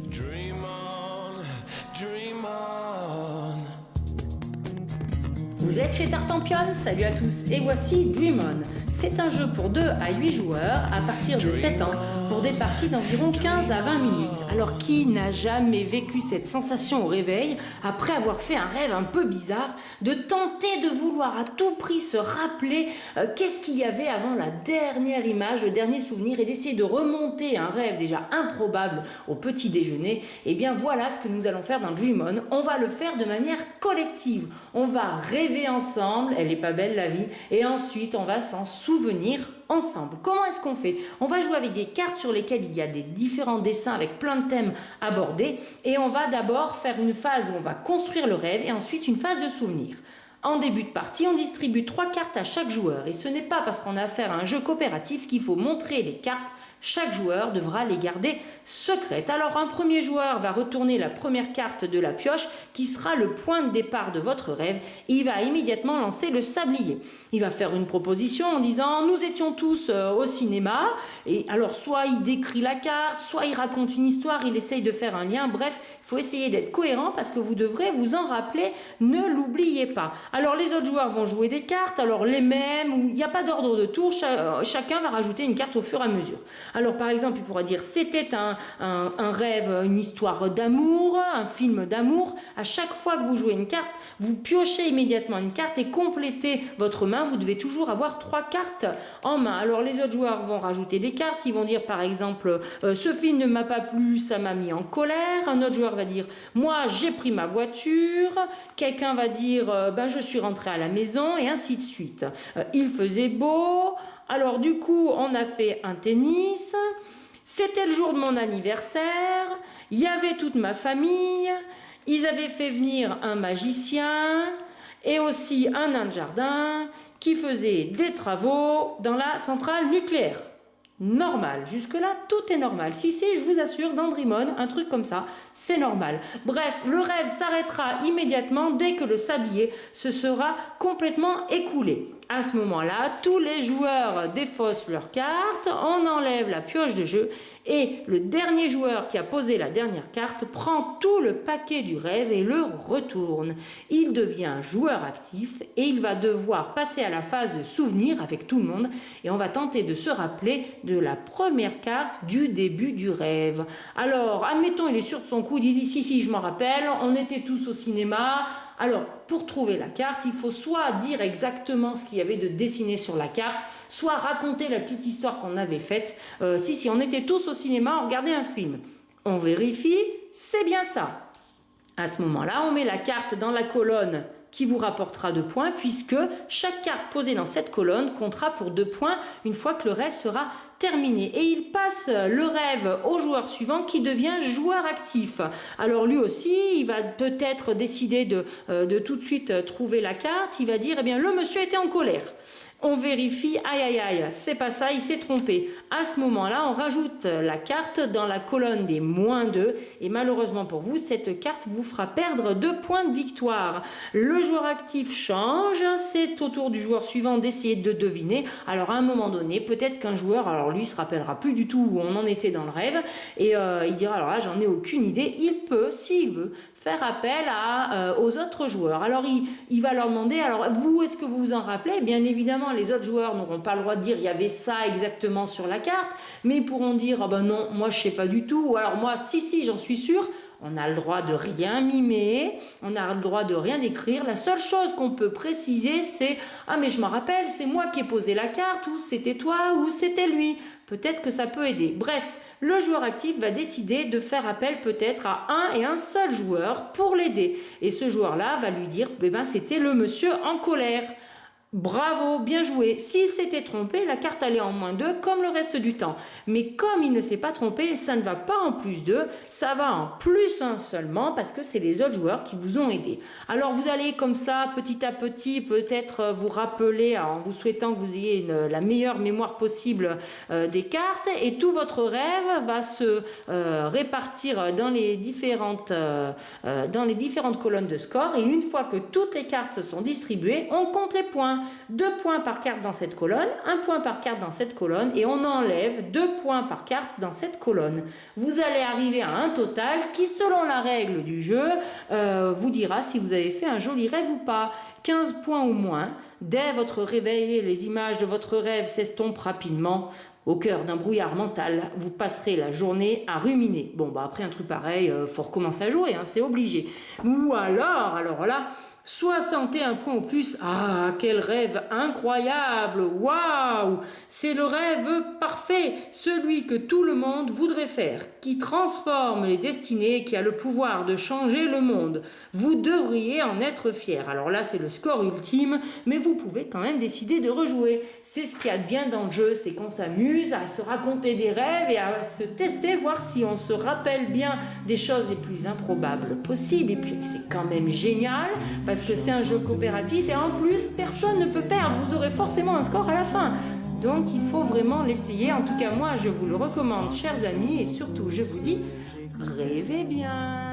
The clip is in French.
Dream on, dream on. Vous êtes chez Tartampion, salut à tous et voici Dream On. C'est un jeu pour 2 à 8 joueurs à partir de 7 ans pour des parties d'environ 15 à 20 minutes. Alors qui n'a jamais vécu cette sensation au réveil après avoir fait un rêve un peu bizarre, de tenter de vouloir à tout prix se rappeler qu'est-ce qu'il y avait avant la dernière image, le dernier souvenir et d'essayer de remonter un rêve déjà improbable au petit déjeuner. Et bien voilà ce que nous allons faire dans Dream On. On va le faire de manière collective. On va rêver ensemble, elle est pas belle la vie, et ensuite on va s'en souvenir ensemble. Comment est-ce qu'on fait? On va jouer avec des cartes sur lesquelles il y a des différents dessins avec plein de thèmes abordés, et on va d'abord faire une phase où on va construire le rêve et ensuite une phase de souvenir. En début de partie, on distribue 3 cartes à chaque joueur et ce n'est pas parce qu'on a affaire à un jeu coopératif qu'il faut montrer les cartes. Chaque joueur devra les garder secrètes. Alors un premier joueur va retourner la première carte de la pioche qui sera le point de départ de votre rêve et il va immédiatement lancer le sablier. Il va faire une proposition en disant « Nous étions tous au cinéma » et alors soit il décrit la carte, soit il raconte une histoire, il essaye de faire un lien. Bref, il faut essayer d'être cohérent parce que vous devrez vous en rappeler, ne l'oubliez pas. Alors les autres joueurs vont jouer des cartes, alors les mêmes, il n'y a pas d'ordre de tour, chacun va rajouter une carte au fur et à mesure. Alors par exemple, il pourra dire c'était un rêve, une histoire d'amour, un film d'amour. À chaque fois que vous jouez une carte, vous piochez immédiatement une carte et complétez votre main. Vous devez toujours avoir 3 cartes en main. Alors les autres joueurs vont rajouter des cartes, ils vont dire par exemple ce film ne m'a pas plu, ça m'a mis en colère. Un autre joueur va dire moi j'ai pris ma voiture. Quelqu'un va dire je suis rentré à la maison et ainsi de suite. Il faisait beau. Alors du coup, on a fait un tennis, c'était le jour de mon anniversaire, il y avait toute ma famille, ils avaient fait venir un magicien et aussi un nain de jardin qui faisait des travaux dans la centrale nucléaire. Normal, jusque-là, tout est normal. Si, je vous assure, dans Dream On, un truc comme ça, c'est normal. Bref, le rêve s'arrêtera immédiatement dès que le sablier se sera complètement écoulé. À ce moment-là, tous les joueurs défaussent leurs cartes, on enlève la pioche de jeu et le dernier joueur qui a posé la dernière carte prend tout le paquet du rêve et le retourne. Il devient joueur actif et il va devoir passer à la phase de souvenir avec tout le monde et on va tenter de se rappeler de la première carte du début du rêve. Alors, admettons, il est sûr de son coup, il dit si, je m'en rappelle, on était tous au cinéma. Alors, pour trouver la carte, il faut soit dire exactement ce qu'il y avait de dessiné sur la carte, soit raconter la petite histoire qu'on avait faite. Si, on était tous au cinéma, on regardait un film. On vérifie, c'est bien ça. À ce moment-là, on met la carte dans la colonne qui vous rapportera 2 points puisque chaque carte posée dans cette colonne comptera pour 2 points une fois que le rêve sera terminé. Et il passe le rêve au joueur suivant qui devient joueur actif. Alors lui aussi, il va peut-être décider de tout de suite trouver la carte. Il va dire, eh bien, le monsieur était en colère. On vérifie, aïe, c'est pas ça, il s'est trompé. À ce moment-là, on rajoute la carte dans la colonne des -2 et malheureusement pour vous, cette carte vous fera perdre 2 points de victoire. Le joueur actif change, c'est au tour du joueur suivant d'essayer de deviner. Alors à un moment donné, peut-être qu'un joueur, alors lui, se rappellera plus du tout où on en était dans le rêve et il dira, alors là, j'en ai aucune idée. Il peut, s'il veut, faire appel aux autres joueurs. Alors il va leur demander, alors vous, est-ce que vous vous en rappelez? Bien évidemment, les autres joueurs n'auront pas le droit de dire il y avait ça exactement sur la carte, mais ils pourront dire ah ben non, moi je sais pas du tout, ou alors moi si j'en suis sûr. On a le droit de rien mimer, on a le droit de rien décrire. La seule chose qu'on peut préciser, c'est ah mais je m'en rappelle, c'est moi qui ai posé la carte, ou c'était toi, ou c'était lui. Peut-être que ça peut aider. Bref, le joueur actif va décider de faire appel peut-être à un et un seul joueur pour l'aider. Et ce joueur-là va lui dire c'était le monsieur en colère. Bravo, bien joué. S'il s'était trompé, la carte allait en -2 comme le reste du temps. Mais comme il ne s'est pas trompé, ça ne va pas en +2, ça va en +1 seulement parce que c'est les autres joueurs qui vous ont aidé. Alors vous allez comme ça, petit à petit, peut-être vous rappeler en vous souhaitant que vous ayez la meilleure mémoire possible des cartes et tout votre rêve va se répartir dans les différentes colonnes de score et une fois que toutes les cartes sont distribuées, on compte les points. points. 2 points par carte dans cette colonne, 1 point par carte dans cette colonne et on enlève 2 points par carte dans cette colonne. Vous allez arriver à un total qui, selon la règle du jeu, vous dira si vous avez fait un joli rêve ou pas. 15 points ou moins. Dès votre réveil, les images de votre rêve s'estompent rapidement. Au cœur d'un brouillard mental, vous passerez la journée à ruminer. Bon, après un truc pareil, faut recommencer à jouer, c'est obligé. Ou alors là, 61 points ou plus. Ah, quel rêve incroyable! Waouh! C'est le rêve parfait, celui que tout le monde voudrait faire, qui transforme les destinées et qui a le pouvoir de changer le monde. Vous devriez en être fier. Alors là, c'est le score ultime, mais vous pouvez quand même décider de rejouer. C'est ce qu'il y a de bien dans le jeu, c'est qu'on s'amuse à se raconter des rêves et à se tester, voir si on se rappelle bien des choses les plus improbables possibles. Et puis, c'est quand même génial, parce que c'est un jeu coopératif et en plus, personne ne peut perdre. Vous aurez forcément un score à la fin. Donc, il faut vraiment l'essayer. En tout cas, moi, je vous le recommande, chers amis. Et surtout, je vous dis, rêvez bien.